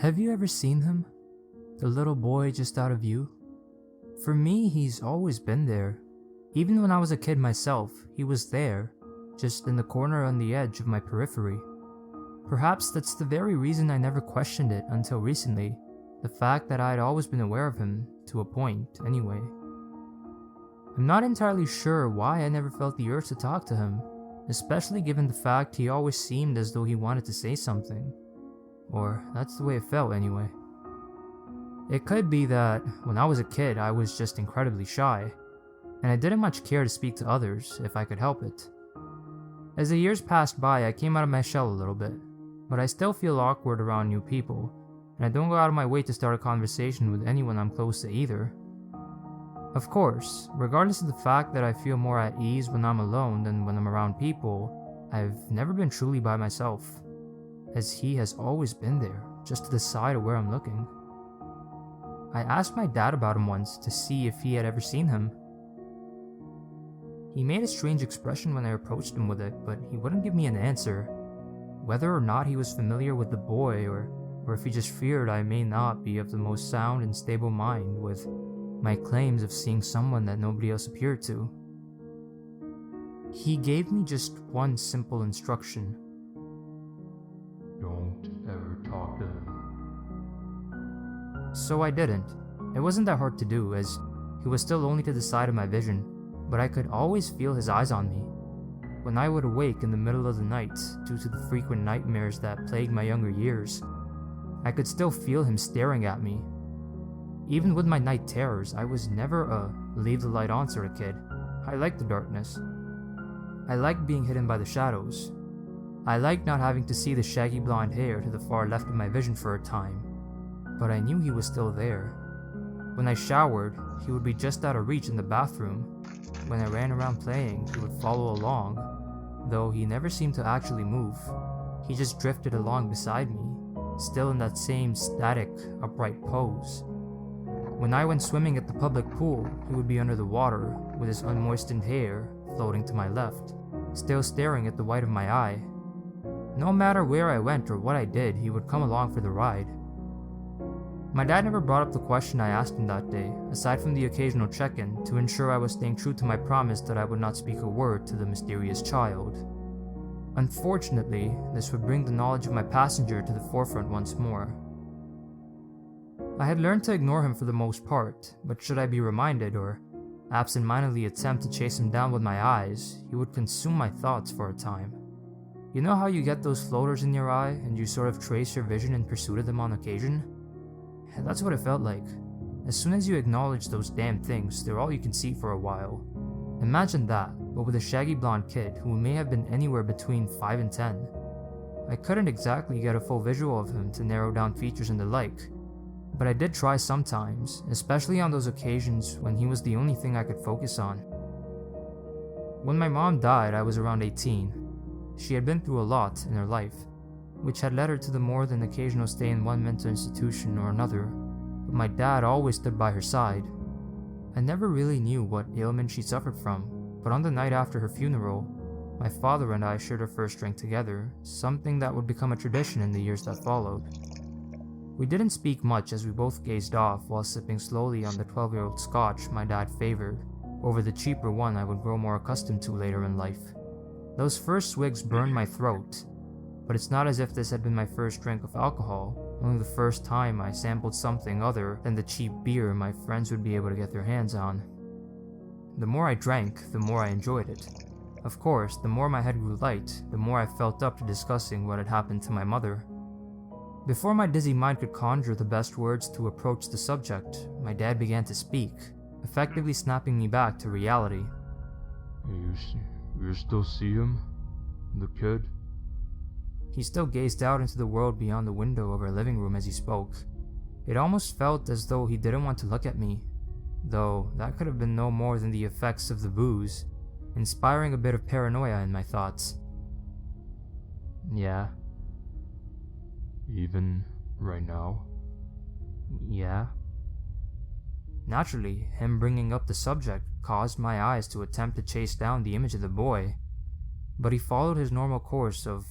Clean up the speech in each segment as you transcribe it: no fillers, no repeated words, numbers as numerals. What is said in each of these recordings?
Have you ever seen him? The little boy just out of view? For me, he's always been there. Even when I was a kid myself, he was there, just in the corner on the edge of my periphery. Perhaps that's the very reason I never questioned it until recently, the fact that I had always been aware of him, to a point, anyway. I'm not entirely sure why I never felt the urge to talk to him, especially given the fact he always seemed as though he wanted to say something. Or that's the way it felt anyway. It could be that when I was a kid I was just incredibly shy, and I didn't much care to speak to others if I could help it. As the years passed by, I came out of my shell a little bit, but I still feel awkward around new people, and I don't go out of my way to start a conversation with anyone I'm close to either. Of course, regardless of the fact that I feel more at ease when I'm alone than when I'm around people, I've never been truly by myself, as he has always been there, just to the side of where I'm looking. I asked my dad about him once to see if he had ever seen him. He made a strange expression when I approached him with it, but he wouldn't give me an answer, whether or not he was familiar with the boy or if he just feared I may not be of the most sound and stable mind with my claims of seeing someone that nobody else appeared to. He gave me just one simple instruction. Don't ever talk to him. So I didn't. It wasn't that hard to do, as he was still only to the side of my vision, but I could always feel his eyes on me. When I would awake in the middle of the night due to the frequent nightmares that plagued my younger years, I could still feel him staring at me. Even with my night terrors, I was never a leave the light on sort of kid. I liked the darkness. I liked being hidden by the shadows. I liked not having to see the shaggy blonde hair to the far left of my vision for a time, but I knew he was still there. When I showered, he would be just out of reach in the bathroom. When I ran around playing, he would follow along, though he never seemed to actually move. He just drifted along beside me, still in that same static, upright pose. When I went swimming at the public pool, he would be under the water, with his unmoistened hair floating to my left, still staring at the white of my eye. No matter where I went or what I did, he would come along for the ride. My dad never brought up the question I asked him that day, aside from the occasional check-in, to ensure I was staying true to my promise that I would not speak a word to the mysterious child. Unfortunately, this would bring the knowledge of my passenger to the forefront once more. I had learned to ignore him for the most part, but should I be reminded or absent-mindedly attempt to chase him down with my eyes, he would consume my thoughts for a time. You know how you get those floaters in your eye and you sort of trace your vision in pursuit of them on occasion? That's what it felt like. As soon as you acknowledge those damn things, they're all you can see for a while. Imagine that, but with a shaggy blonde kid who may have been anywhere between 5 and 10. I couldn't exactly get a full visual of him to narrow down features and the like, but I did try sometimes, especially on those occasions when he was the only thing I could focus on. When my mom died, I was around 18. She had been through a lot in her life, which had led her to the more than occasional stay in one mental institution or another, but my dad always stood by her side. I never really knew what ailment she suffered from, but on the night after her funeral, my father and I shared our first drink together, something that would become a tradition in the years that followed. We didn't speak much as we both gazed off while sipping slowly on the 12-year-old scotch my dad favored, over the cheaper one I would grow more accustomed to later in life. Those first swigs burned my throat, but it's not as if this had been my first drink of alcohol, only the first time I sampled something other than the cheap beer my friends would be able to get their hands on. The more I drank, the more I enjoyed it. Of course, the more my head grew light, the more I felt up to discussing what had happened to my mother. Before my dizzy mind could conjure the best words to approach the subject, my dad began to speak, effectively snapping me back to reality. You still see him? The kid? He still gazed out into the world beyond the window of our living room as he spoke. It almost felt as though he didn't want to look at me, though that could have been no more than the effects of the booze, inspiring a bit of paranoia in my thoughts. Yeah. Even right now? Yeah. Naturally, him bringing up the subject caused my eyes to attempt to chase down the image of the boy, but he followed his normal course of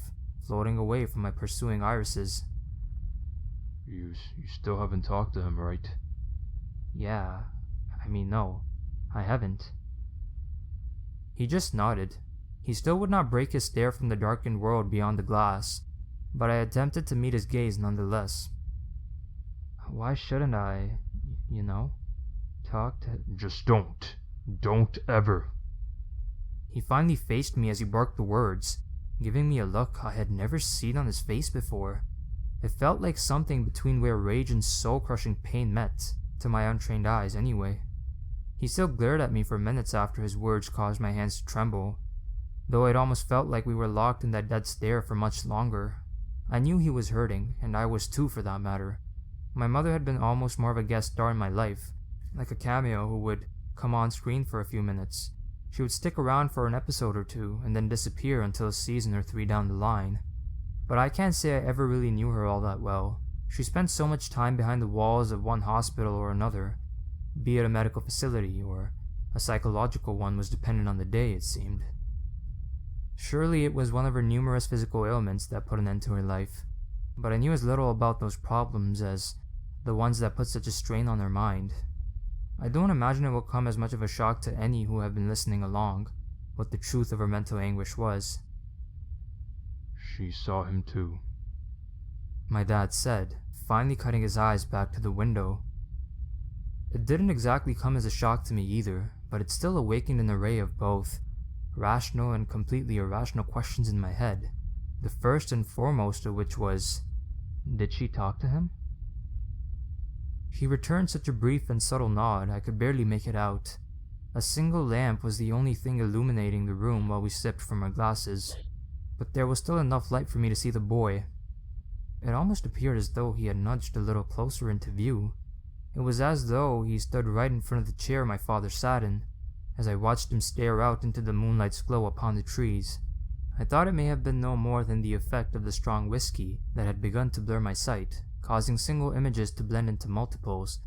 floating away from my pursuing irises. You still haven't talked to him, right? Yeah, no, I haven't. He just nodded. He still would not break his stare from the darkened world beyond the glass, but I attempted to meet his gaze nonetheless. Why shouldn't I, talk to... Just don't. Don't ever. He finally faced me as he barked the words, giving me a look I had never seen on his face before. It felt like something between where rage and soul-crushing pain met, to my untrained eyes anyway. He still glared at me for minutes after his words caused my hands to tremble, though it almost felt like we were locked in that dead stare for much longer. I knew he was hurting, and I was too for that matter. My mother had been almost more of a guest star in my life, like a cameo who would come on screen for a few minutes. She would stick around for an episode or two and then disappear until a season or 3 down the line. But I can't say I ever really knew her all that well. She spent so much time behind the walls of one hospital or another, be it a medical facility or a psychological one was dependent on the day, it seemed. Surely it was one of her numerous physical ailments that put an end to her life, but I knew as little about those problems as the ones that put such a strain on her mind. I don't imagine it will come as much of a shock to any who have been listening along what the truth of her mental anguish was. She saw him too, my dad said, finally cutting his eyes back to the window. It didn't exactly come as a shock to me either, but it still awakened an array of both rational and completely irrational questions in my head, the first and foremost of which was, did she talk to him? He returned such a brief and subtle nod I could barely make it out. A single lamp was the only thing illuminating the room while we sipped from our glasses, but there was still enough light for me to see the boy. It almost appeared as though he had nudged a little closer into view. It was as though he stood right in front of the chair my father sat in, as I watched him stare out into the moonlight's glow upon the trees. I thought it may have been no more than the effect of the strong whiskey that had begun to blur my sight, causing single images to blend into multiples,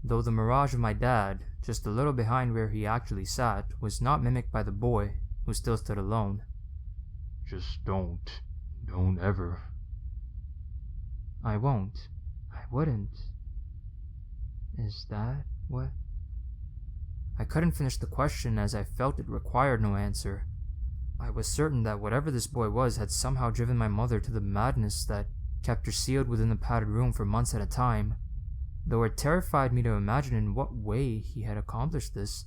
though the mirage of my dad, just a little behind where he actually sat, was not mimicked by the boy, who still stood alone. Just don't. Don't ever. I won't. I wouldn't. Is that what? I couldn't finish the question as I felt it required no answer. I was certain that whatever this boy was had somehow driven my mother to the madness that kept her sealed within the padded room for months at a time, though it terrified me to imagine in what way he had accomplished this.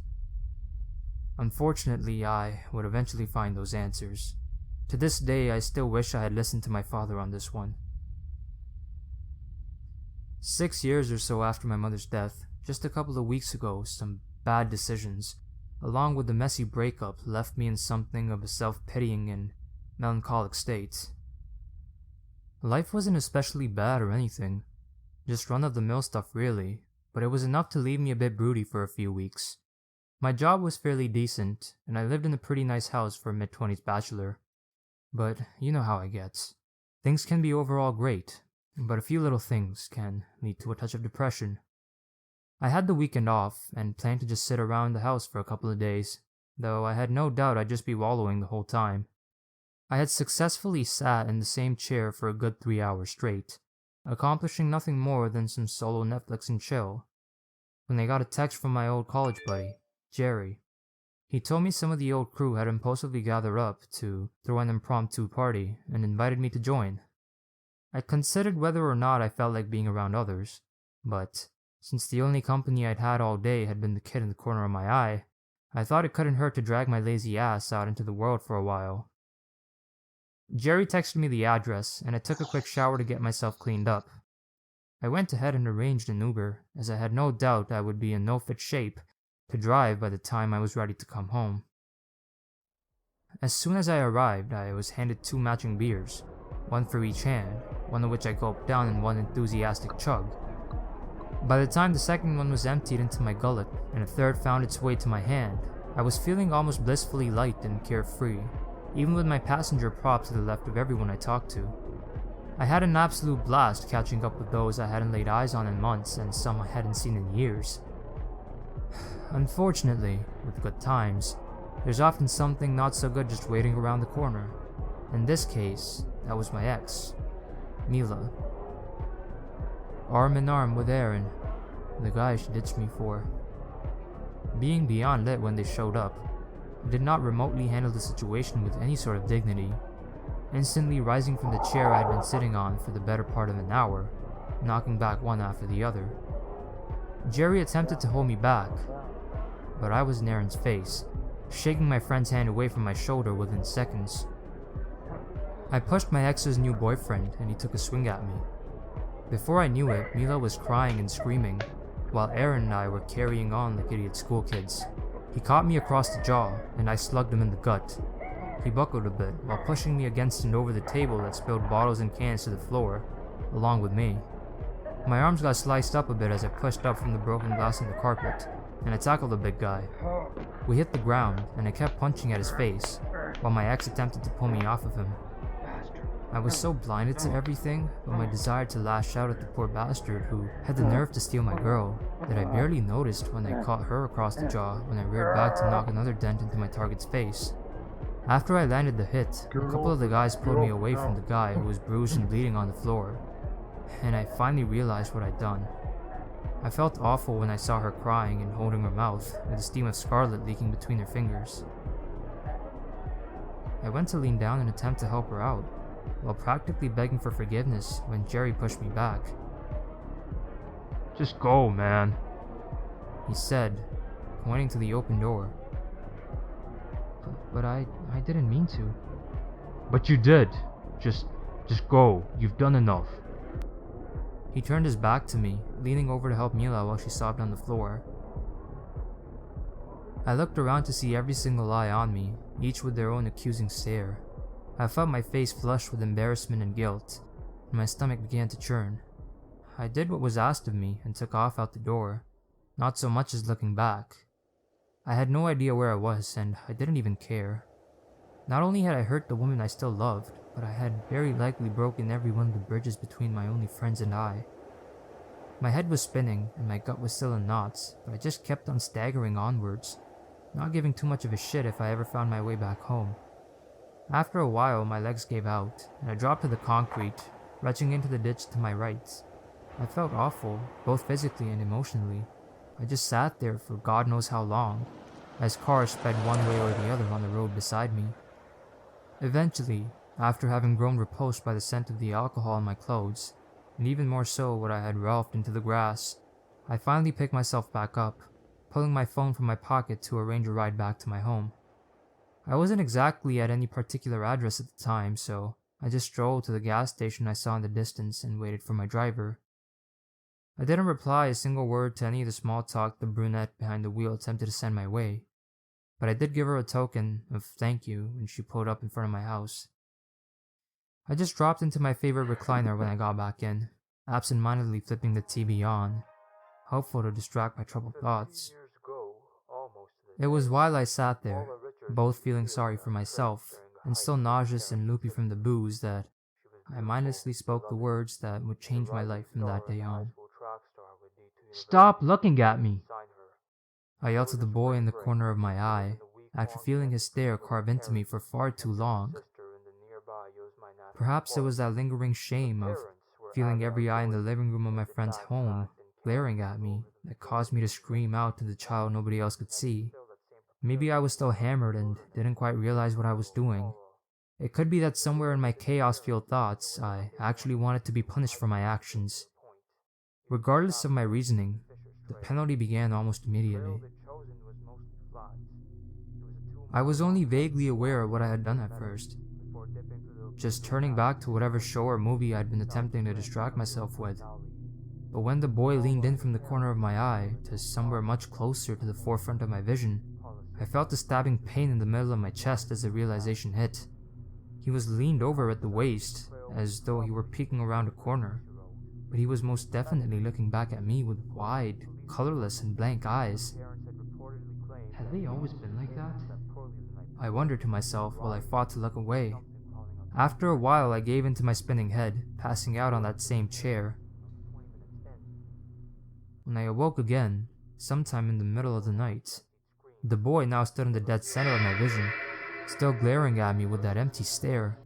Unfortunately, I would eventually find those answers. To this day, I still wish I had listened to my father on this one. 6 years or so after my mother's death, just a couple of weeks ago, some bad decisions, along with the messy breakup, left me in something of a self-pitying and melancholic state. Life wasn't especially bad or anything, just run-of-the-mill stuff really, but it was enough to leave me a bit broody for a few weeks. My job was fairly decent, and I lived in a pretty nice house for a mid-20s bachelor. But you know how I get. Things can be overall great, but a few little things can lead to a touch of depression. I had the weekend off and planned to just sit around the house for a couple of days, though I had no doubt I'd just be wallowing the whole time. I had successfully sat in the same chair for a good 3 hours straight, accomplishing nothing more than some solo Netflix and chill, when I got a text from my old college buddy, Jerry. He told me some of the old crew had impulsively gathered up to throw an impromptu party and invited me to join. I considered whether or not I felt like being around others, but since the only company I'd had all day had been the kid in the corner of my eye, I thought it couldn't hurt to drag my lazy ass out into the world for a while. Jerry texted me the address, and I took a quick shower to get myself cleaned up. I went ahead and arranged an Uber, as I had no doubt I would be in no fit shape to drive by the time I was ready to come home. As soon as I arrived, I was handed 2 matching beers, one for each hand, one of which I gulped down in one enthusiastic chug. By the time the second one was emptied into my gullet and a third found its way to my hand, I was feeling almost blissfully light and carefree, even with my passenger prop to the left of everyone I talked to. I had an absolute blast catching up with those I hadn't laid eyes on in months and some I hadn't seen in years. Unfortunately, with good times, there's often something not so good just waiting around the corner. In this case, that was my ex, Mila. arm in arm with Aaron, the guy she ditched me for. Being beyond lit when they showed up, I did not remotely handle the situation with any sort of dignity, instantly rising from the chair I had been sitting on for the better part of an hour, knocking back one after the other. Jerry attempted to hold me back, but I was in Aaron's face, shaking my friend's hand away from my shoulder within seconds. I pushed my ex's new boyfriend and he took a swing at me. Before I knew it, Mila was crying and screaming, while Aaron and I were carrying on like idiot school kids. He caught me across the jaw, and I slugged him in the gut. He buckled a bit, while pushing me against and over the table that spilled bottles and cans to the floor, along with me. My arms got sliced up a bit as I pushed up from the broken glass on the carpet, and I tackled the big guy. We hit the ground, and I kept punching at his face, while my ex attempted to pull me off of him. I was so blinded to everything, but my desire to lash out at the poor bastard who had the nerve to steal my girl, that I barely noticed when I caught her across the jaw when I reared back to knock another dent into my target's face. After I landed the hit, a couple of the guys pulled me away from the guy who was bruised and bleeding on the floor, and I finally realized what I'd done. I felt awful when I saw her crying and holding her mouth, with a stream of scarlet leaking between her fingers. I went to lean down and attempt to help her out, while practically begging for forgiveness when Jerry pushed me back. Just go, man. He said, pointing to the open door. But I didn't mean to. But you did. Just go. You've done enough. He turned his back to me, leaning over to help Mila while she sobbed on the floor. I looked around to see every single eye on me, each with their own accusing stare. I felt my face flush with embarrassment and guilt, and my stomach began to churn. I did what was asked of me and took off out the door, not so much as looking back. I had no idea where I was, and I didn't even care. Not only had I hurt the woman I still loved, but I had very likely broken every one of the bridges between my only friends and I. My head was spinning, and my gut was still in knots, but I just kept on staggering onwards, not giving too much of a shit if I ever found my way back home. After a while, my legs gave out, and I dropped to the concrete, retching into the ditch to my right. I felt awful, both physically and emotionally. I just sat there for God knows how long, as cars sped one way or the other on the road beside me. Eventually, after having grown repulsed by the scent of the alcohol on my clothes, and even more so what I had ralphed into the grass, I finally picked myself back up, pulling my phone from my pocket to arrange a ride back to my home. I wasn't exactly at any particular address at the time, so I just strolled to the gas station I saw in the distance and waited for my driver. I didn't reply a single word to any of the small talk the brunette behind the wheel attempted to send my way, but I did give her a token of thank you when she pulled up in front of my house. I just dropped into my favorite recliner when I got back in, absent-mindedly flipping the TV on, hopeful to distract my troubled thoughts. It was while I sat there, both feeling sorry for myself, and still nauseous and loopy from the booze, that I mindlessly spoke the words that would change my life from that day on. "Stop looking at me!" I yelled to the boy in the corner of my eye, after feeling his stare carve into me for far too long. Perhaps it was that lingering shame of feeling every eye in the living room of my friend's home glaring at me that caused me to scream out to the child nobody else could see. Maybe I was still hammered and didn't quite realize what I was doing. It could be that somewhere in my chaos-fueled thoughts, I actually wanted to be punished for my actions. Regardless of my reasoning, the penalty began almost immediately. I was only vaguely aware of what I had done at first, just turning back to whatever show or movie I'd been attempting to distract myself with. But when the boy leaned in from the corner of my eye to somewhere much closer to the forefront of my vision, I felt a stabbing pain in the middle of my chest as the realization hit. He was leaned over at the waist, as though he were peeking around a corner, but he was most definitely looking back at me with wide, colorless, and blank eyes. Had they always been like that? I wondered to myself while I fought to look away. After a while, I gave in to my spinning head, passing out on that same chair. When I awoke again, sometime in the middle of the night, the boy now stood in the dead center of my vision, still glaring at me with that empty stare.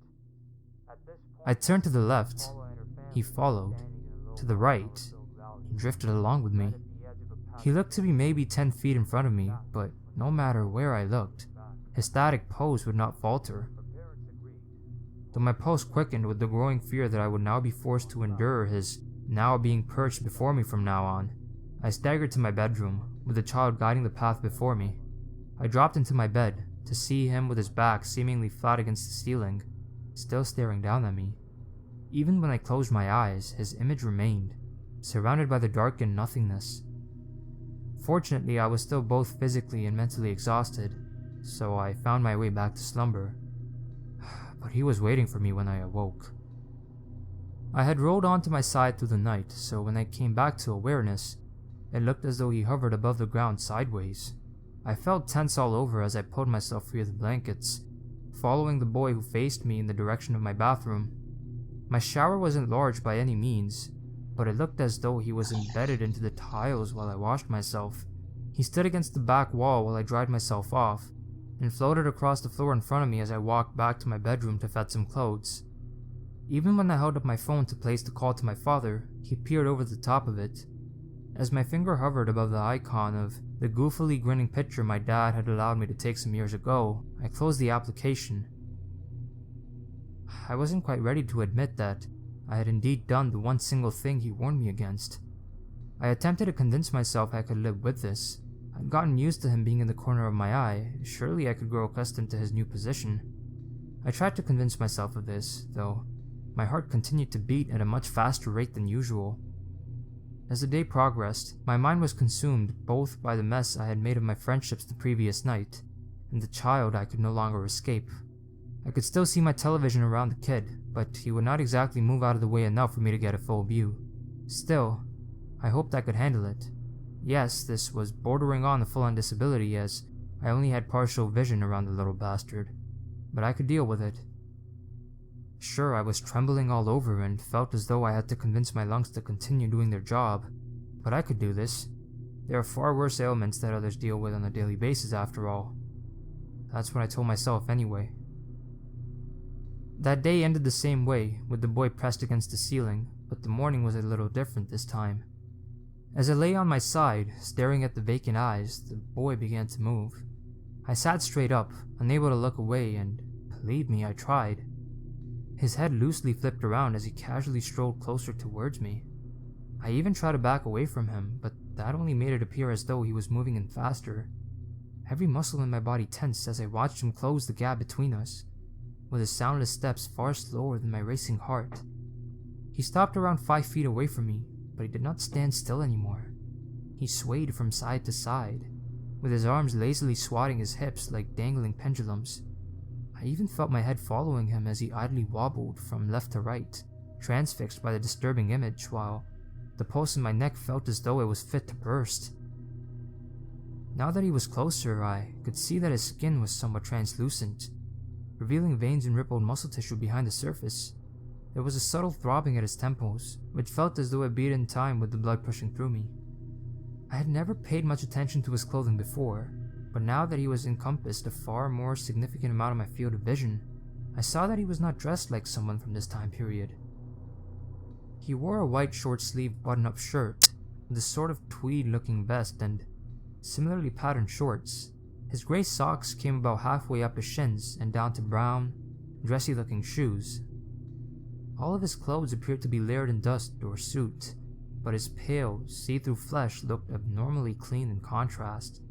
I turned to the left. He followed, to the right. He drifted along with me. He looked to be maybe 10 feet in front of me, but no matter where I looked, his static pose would not falter. Though my pulse quickened with the growing fear that I would now be forced to endure his now being perched before me from now on, I staggered to my bedroom, with the child guiding the path before me. I dropped into my bed to see him with his back seemingly flat against the ceiling, still staring down at me. Even when I closed my eyes, his image remained, surrounded by the darkened nothingness. Fortunately, I was still both physically and mentally exhausted, so I found my way back to slumber. But he was waiting for me when I awoke. I had rolled onto my side through the night, so when I came back to awareness, it looked as though he hovered above the ground sideways. I felt tense all over as I pulled myself free of the blankets, following the boy who faced me in the direction of my bathroom. My shower wasn't large by any means, but it looked as though he was embedded into the tiles while I washed myself. He stood against the back wall while I dried myself off, and floated across the floor in front of me as I walked back to my bedroom to fetch some clothes. Even when I held up my phone to place the call to my father, he peered over the top of it. As my finger hovered above the icon of the goofily grinning picture my dad had allowed me to take some years ago, I closed the application. I wasn't quite ready to admit that I had indeed done the one single thing he warned me against. I attempted to convince myself I could live with this. I'd gotten used to him being in the corner of my eye. Surely I could grow accustomed to his new position. I tried to convince myself of this, though my heart continued to beat at a much faster rate than usual. As the day progressed, my mind was consumed both by the mess I had made of my friendships the previous night, and the child I could no longer escape. I could still see my television around the kid, but he would not exactly move out of the way enough for me to get a full view. Still, I hoped I could handle it. Yes, this was bordering on a full-on disability, as I only had partial vision around the little bastard, but I could deal with it. Sure, I was trembling all over and felt as though I had to convince my lungs to continue doing their job, but I could do this. There are far worse ailments that others deal with on a daily basis after all. That's what I told myself anyway. That day ended the same way, with the boy pressed against the ceiling, but the morning was a little different this time. As I lay on my side, staring at the vacant eyes, the boy began to move. I sat straight up, unable to look away, and believe me, I tried. His head loosely flipped around as he casually strolled closer towards me. I even tried to back away from him, but that only made it appear as though he was moving in faster. Every muscle in my body tensed as I watched him close the gap between us, with his soundless steps far slower than my racing heart. He stopped around 5 feet away from me, but he did not stand still anymore. He swayed from side to side, with his arms lazily swatting his hips like dangling pendulums. I even felt my head following him as he idly wobbled from left to right, transfixed by the disturbing image, while the pulse in my neck felt as though it was fit to burst. Now that he was closer, I could see that his skin was somewhat translucent, revealing veins and rippled muscle tissue behind the surface. There was a subtle throbbing at his temples, which felt as though it beat in time with the blood pushing through me. I had never paid much attention to his clothing before, but now that he was encompassed a far more significant amount of my field of vision, I saw that he was not dressed like someone from this time period. He wore a white short-sleeved button-up shirt, with a sort of tweed-looking vest and similarly patterned shorts. His gray socks came about halfway up his shins and down to brown, dressy-looking shoes. All of his clothes appeared to be layered in dust or soot, but his pale, see-through flesh looked abnormally clean in contrast.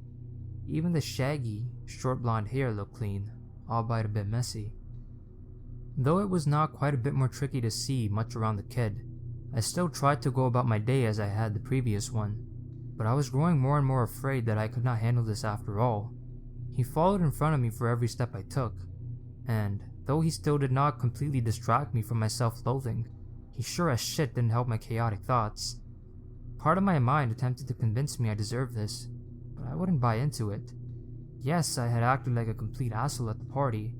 Even the shaggy, short blonde hair looked clean, albeit a bit messy. Though it was now quite a bit more tricky to see much around the kid, I still tried to go about my day as I had the previous one, but I was growing more and more afraid that I could not handle this after all. He followed in front of me for every step I took, and though he still did not completely distract me from my self-loathing, he sure as shit didn't help my chaotic thoughts. Part of my mind attempted to convince me I deserved this, but I wouldn't buy into it. Yes, I had acted like a complete asshole at the party,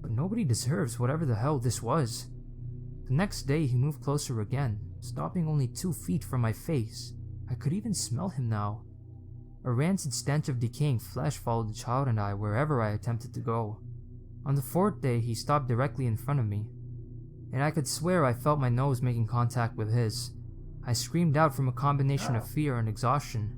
but nobody deserves whatever the hell this was. The next day he moved closer again, stopping only 2 feet from my face. I could even smell him now. A rancid stench of decaying flesh followed the child and I wherever I attempted to go. On the 4th day he stopped directly in front of me, and I could swear I felt my nose making contact with his. I screamed out from a combination of fear and exhaustion,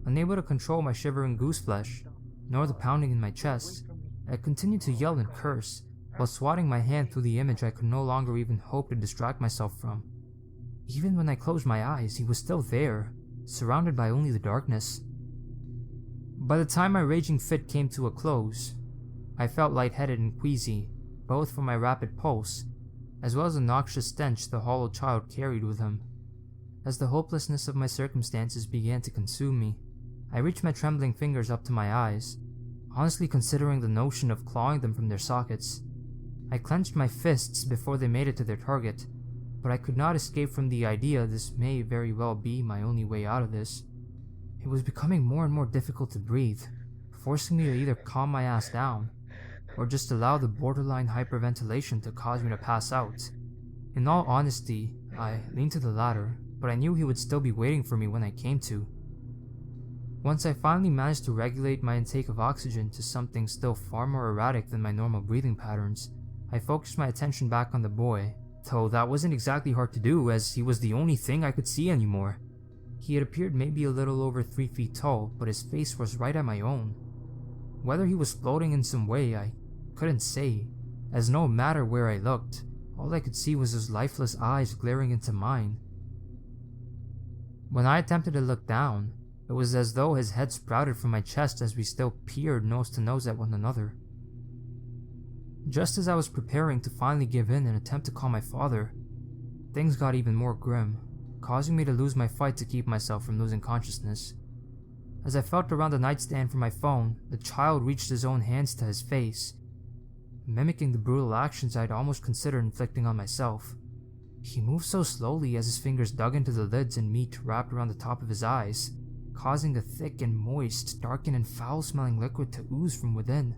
unable to control my shivering goose flesh, nor the pounding in my chest. I continued to yell and curse, while swatting my hand through the image I could no longer even hope to distract myself from. Even when I closed my eyes, he was still there, surrounded by only the darkness. By the time my raging fit came to a close, I felt lightheaded and queasy, both from my rapid pulse, as well as the noxious stench the hollow child carried with him. As the hopelessness of my circumstances began to consume me, I reached my trembling fingers up to my eyes, honestly considering the notion of clawing them from their sockets. I clenched my fists before they made it to their target, but I could not escape from the idea this may very well be my only way out of this. It was becoming more and more difficult to breathe, forcing me to either calm my ass down, or just allow the borderline hyperventilation to cause me to pass out. In all honesty, I leaned to the latter, but I knew he would still be waiting for me when I came to. Once I finally managed to regulate my intake of oxygen to something still far more erratic than my normal breathing patterns, I focused my attention back on the boy, though that wasn't exactly hard to do as he was the only thing I could see anymore. He had appeared maybe a little over 3 feet tall, but his face was right at my own. Whether he was floating in some way, I couldn't say, as no matter where I looked, all I could see was his lifeless eyes glaring into mine. When I attempted to look down, it was as though his head sprouted from my chest as we still peered nose to nose at one another. Just as I was preparing to finally give in and attempt to call my father, things got even more grim, causing me to lose my fight to keep myself from losing consciousness. As I felt around the nightstand for my phone, the child reached his own hands to his face, mimicking the brutal actions I'd almost considered inflicting on myself. He moved so slowly as his fingers dug into the lids and meat wrapped around the top of his eyes, causing a thick and moist, darkened and foul-smelling liquid to ooze from within.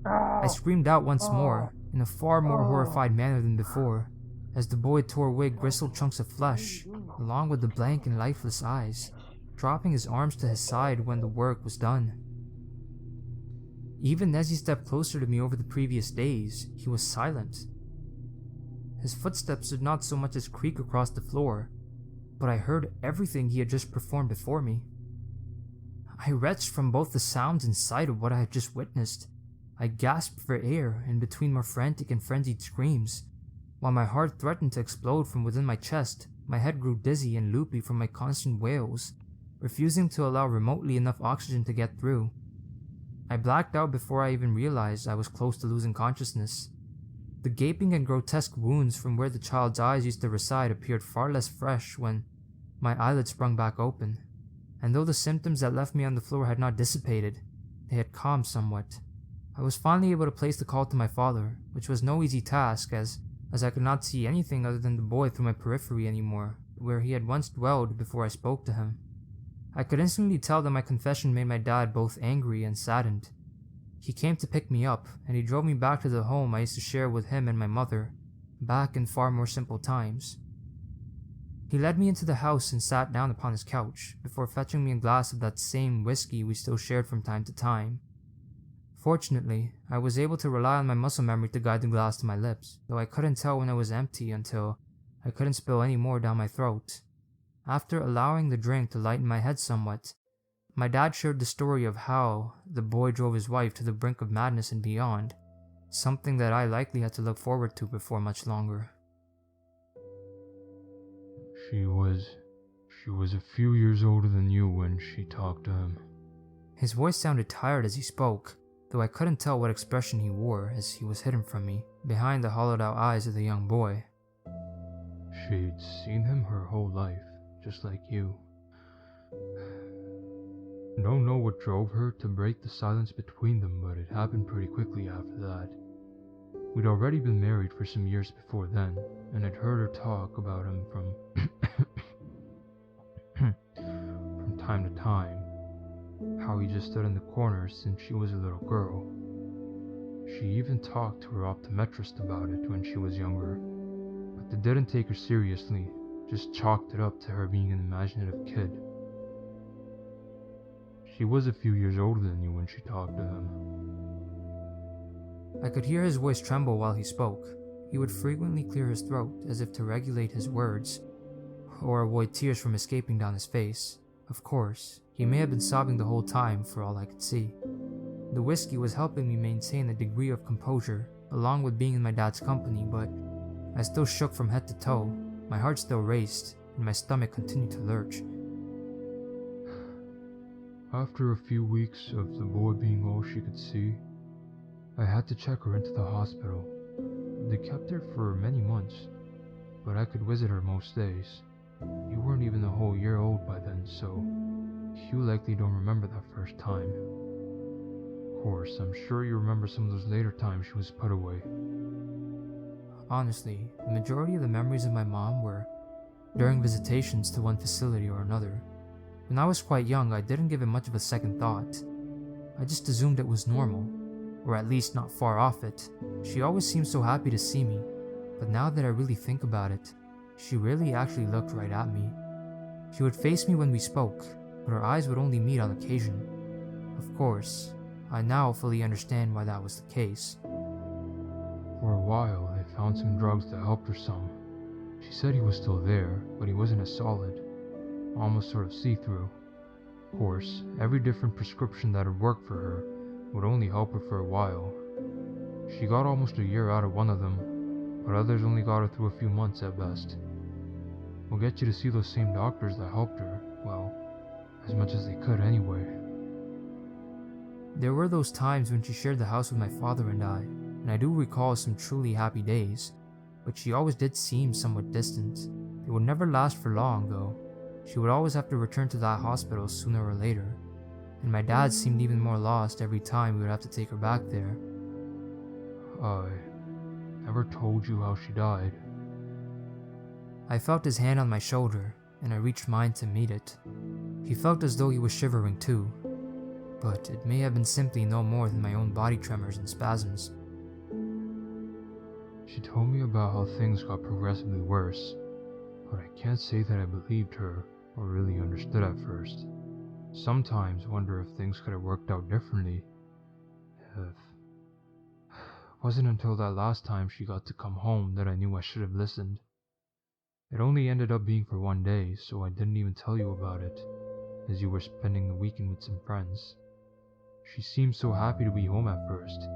I screamed out once more, in a far more horrified manner than before, as the boy tore away gristled chunks of flesh, along with the blank and lifeless eyes, dropping his arms to his side when the work was done. Even as he stepped closer to me over the previous days, he was silent. His footsteps did not so much as creak across the floor, but I heard everything he had just performed before me. I retched from both the sounds and sight of what I had just witnessed. I gasped for air in between more frantic and frenzied screams. While my heart threatened to explode from within my chest, my head grew dizzy and loopy from my constant wails, refusing to allow remotely enough oxygen to get through. I blacked out before I even realized I was close to losing consciousness. The gaping and grotesque wounds from where the child's eyes used to reside appeared far less fresh when my eyelids sprung back open, and though the symptoms that left me on the floor had not dissipated, they had calmed somewhat. I was finally able to place the call to my father, which was no easy task as I could not see anything other than the boy through my periphery anymore, where he had once dwelled before I spoke to him. I could instantly tell that my confession made my dad both angry and saddened. He came to pick me up, and he drove me back to the home I used to share with him and my mother, back in far more simple times. He led me into the house and sat down upon his couch, before fetching me a glass of that same whiskey we still shared from time to time. Fortunately, I was able to rely on my muscle memory to guide the glass to my lips, though I couldn't tell when it was empty until I couldn't spill any more down my throat. After allowing the drink to lighten my head somewhat, my dad shared the story of how the boy drove his wife to the brink of madness and beyond, something that I likely had to look forward to before much longer. She was a few years older than you when she talked to him. His voice sounded tired as he spoke, though I couldn't tell what expression he wore as he was hidden from me, behind the hollowed-out eyes of the young boy. She'd seen him her whole life, just like you. Don't know what drove her to break the silence between them, but it happened pretty quickly after that. We'd already been married for some years before then, and I'd heard her talk about him from time to time, how he just stood in the corner since she was a little girl. She even talked to her optometrist about it when she was younger, but they didn't take her seriously, just chalked it up to her being an imaginative kid. She was a few years older than you when she talked to him. I could hear his voice tremble while he spoke. He would frequently clear his throat as if to regulate his words. or avoid tears from escaping down his face. Of course, he may have been sobbing the whole time for all I could see. The whiskey was helping me maintain a degree of composure, along with being in my dad's company, but I still shook from head to toe, my heart still raced, and my stomach continued to lurch. After a few weeks of the boy being all she could see, I had to check her into the hospital. They kept her for many months, but I could visit her most days. You weren't even a whole year old by then, so you likely don't remember that first time. Of course, I'm sure you remember some of those later times she was put away. Honestly, the majority of the memories of my mom were during visitations to one facility or another. When I was quite young, I didn't give it much of a second thought. I just assumed it was normal, or at least not far off it. She always seemed so happy to see me, but now that I really think about it, she really actually looked right at me. She would face me when we spoke, but our eyes would only meet on occasion. Of course, I now fully understand why that was the case. For a while, they found some drugs that helped her some. She said he was still there, but he wasn't as solid, almost sort of see-through. Of course, every different prescription that had worked for her would only help her for a while. She got almost a year out of one of them, but others only got her through a few months at best. We'll get you to see those same doctors that helped her, well, as much as they could anyway. There were those times when she shared the house with my father and I do recall some truly happy days, but she always did seem somewhat distant. It would never last for long, though. She would always have to return to that hospital sooner or later, and my dad seemed even more lost every time we would have to take her back there. I never told you how she died. I felt his hand on my shoulder, and I reached mine to meet it. He felt as though he was shivering too, but it may have been simply no more than my own body tremors and spasms. She told me about how things got progressively worse, but I can't say that I believed her or really understood at first. Sometimes wonder if things could have worked out differently. It wasn't until that last time she got to come home that I knew I should have listened. It only ended up being for one day, so I didn't even tell you about it, as you were spending the weekend with some friends. She seemed so happy to be home at first.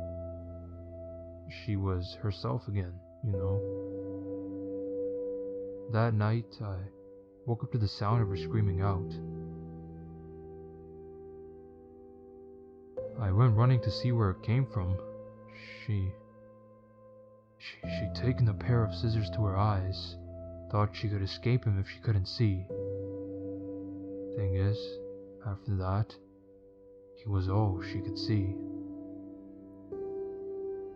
She was herself again, you know. That night, I woke up to the sound of her screaming out. I went running to see where it came from. She'd taken a pair of scissors to her eyes, thought she could escape him if she couldn't see. Thing is, after that, he was all she could see.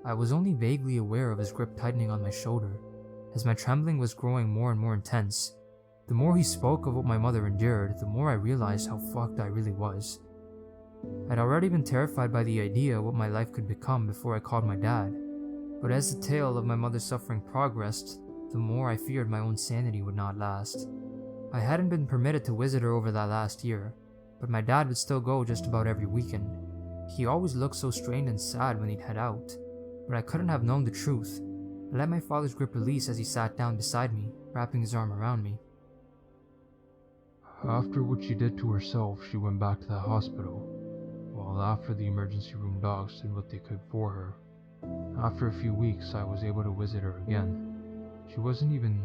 I was only vaguely aware of his grip tightening on my shoulder, as my trembling was growing more and more intense. The more he spoke of what my mother endured, the more I realized how fucked I really was. I'd already been terrified by the idea of what my life could become before I called my dad, but as the tale of my mother's suffering progressed, the more I feared my own sanity would not last. I hadn't been permitted to visit her over that last year, but my dad would still go just about every weekend. He always looked so strained and sad when he'd head out, but I couldn't have known the truth. I let my father's grip release as he sat down beside me, wrapping his arm around me. After what she did to herself, she went back to the hospital, while after the emergency room docs did what they could for her. After a few weeks, I was able to visit her again. She wasn't even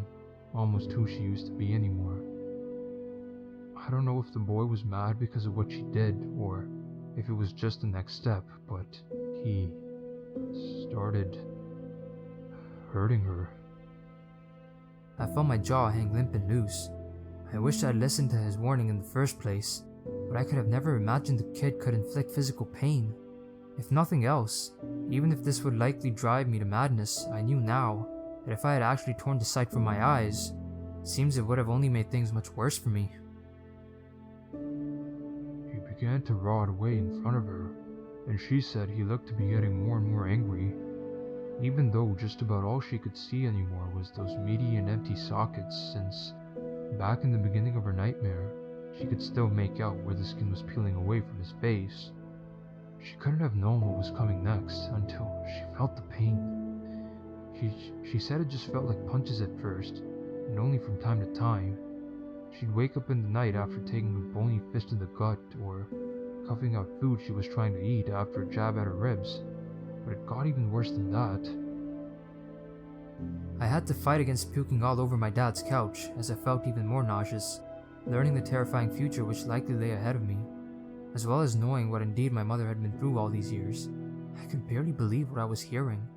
almost who she used to be anymore. I don't know if the boy was mad because of what she did, or if it was just the next step, but he started hurting her. I felt my jaw hang limp and loose. I wished I'd listened to his warning in the first place, but I could have never imagined the kid could inflict physical pain. If nothing else, even if this would likely drive me to madness, I knew now that if I had actually torn the sight from my eyes, it seems it would have only made things much worse for me. He began to rot away in front of her, and she said he looked to be getting more and more angry, even though just about all she could see anymore was those meaty and empty sockets, since back in the beginning of her nightmare, she could still make out where the skin was peeling away from his face. She couldn't have known what was coming next until she felt the pain. She said it just felt like punches at first, and only from time to time. She'd wake up in the night after taking a bony fist in the gut or coughing out food she was trying to eat after a jab at her ribs. But it got even worse than that. I had to fight against puking all over my dad's couch as I felt even more nauseous, learning the terrifying future which likely lay ahead of me, as well as knowing what indeed my mother had been through all these years. I could barely believe what I was hearing.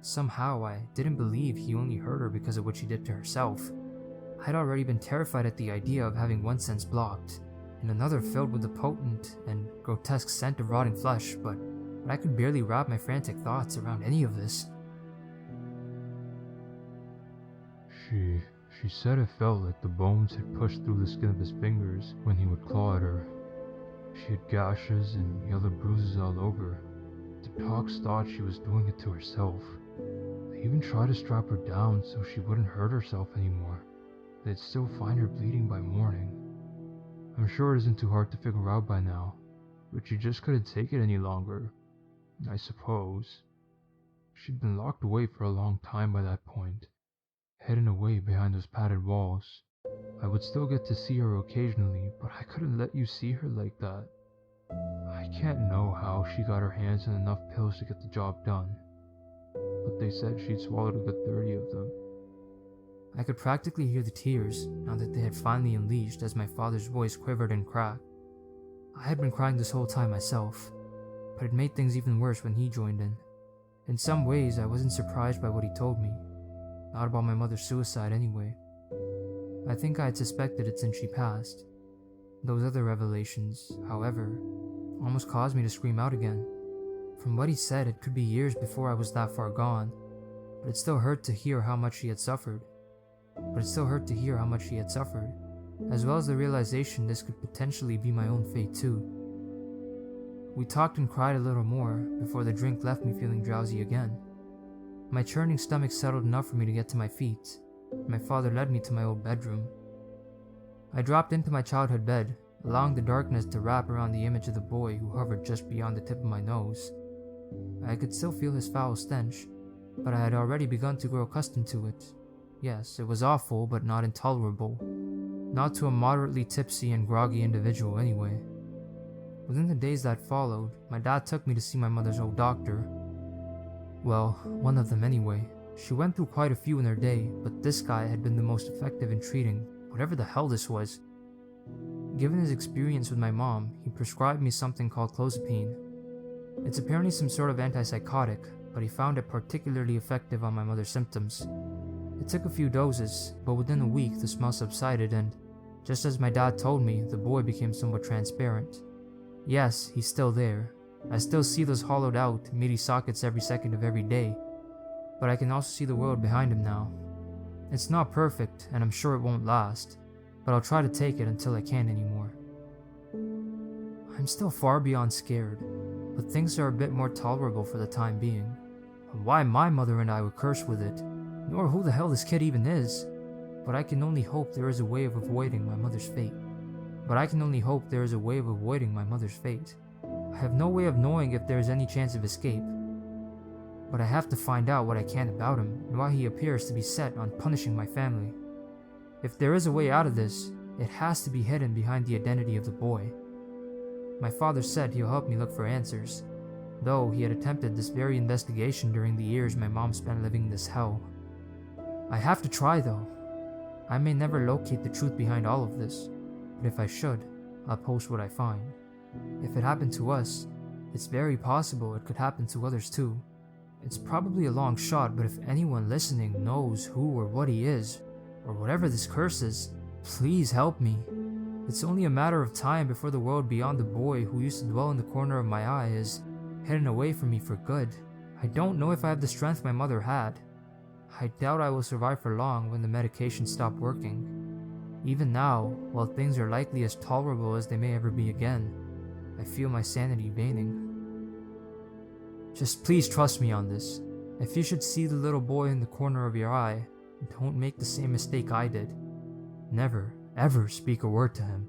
Somehow I didn't believe he only hurt her because of what she did to herself. I had already been terrified at the idea of having one sense blocked, and another filled with the potent and grotesque scent of rotting flesh, but I could barely wrap my frantic thoughts around any of this. She said it felt like the bones had pushed through the skin of his fingers when he would claw at her. She had gashes and yellow bruises all over. The docs thought she was doing it to herself. They even tried to strap her down so she wouldn't hurt herself anymore. They'd still find her bleeding by morning. I'm sure it isn't too hard to figure out by now, but she just couldn't take it any longer, I suppose. She'd been locked away for a long time by that point, hidden away behind those padded walls. I would still get to see her occasionally, but I couldn't let you see her like that. I can't know how she got her hands on enough pills to get the job done, but they said she'd swallowed a good 30 of them. I could practically hear the tears now that they had finally unleashed as my father's voice quivered and cracked. I had been crying this whole time myself, but it made things even worse when he joined in. In some ways, I wasn't surprised by what he told me. Not about my mother's suicide anyway. I think I had suspected it since she passed. Those other revelations, however, almost caused me to scream out again. From what he said, it could be years before I was that far gone, but it still hurt to hear how much she had suffered. As well as the realization this could potentially be my own fate too. We talked and cried a little more before the drink left me feeling drowsy again. My churning stomach settled enough for me to get to my feet. My father led me to my old bedroom. I dropped into my childhood bed, allowing the darkness to wrap around the image of the boy who hovered just beyond the tip of my nose. I could still feel his foul stench, but I had already begun to grow accustomed to it. Yes, it was awful, but not intolerable. Not to a moderately tipsy and groggy individual anyway. Within the days that followed, my dad took me to see my mother's old doctor. Well, one of them anyway. She went through quite a few in her day, but this guy had been the most effective in treating whatever the hell this was. Given his experience with my mom, he prescribed me something called clozapine. It's apparently some sort of antipsychotic, but he found it particularly effective on my mother's symptoms. It took a few doses, but within a week the smell subsided and, just as my dad told me, the boy became somewhat transparent. Yes, he's still there. I still see those hollowed out, meaty sockets every second of every day, but I can also see the world behind him now. It's not perfect, and I'm sure it won't last, but I'll try to take it until I can't anymore. I'm still far beyond scared, but things are a bit more tolerable for the time being. Why my mother and I were cursed with it, nor who the hell this kid even is, but I can only hope there is a way of avoiding my mother's fate. I have no way of knowing if there is any chance of escape, but I have to find out what I can about him and why he appears to be set on punishing my family. If there is a way out of this, it has to be hidden behind the identity of the boy. My father said he'll help me look for answers, though he had attempted this very investigation during the years my mom spent living in this hell. I have to try though. I may never locate the truth behind all of this, but if I should, I'll post what I find. If it happened to us, it's very possible it could happen to others too. It's probably a long shot, but if anyone listening knows who or what he is, or whatever this curse is, please help me. It's only a matter of time before the world beyond the boy who used to dwell in the corner of my eye is hidden away from me for good. I don't know if I have the strength my mother had. I doubt I will survive for long when the medication stops working. Even now, while things are likely as tolerable as they may ever be again, I feel my sanity waning. Just please trust me on this. If you should see the little boy in the corner of your eye, don't make the same mistake I did. Never, ever speak a word to him.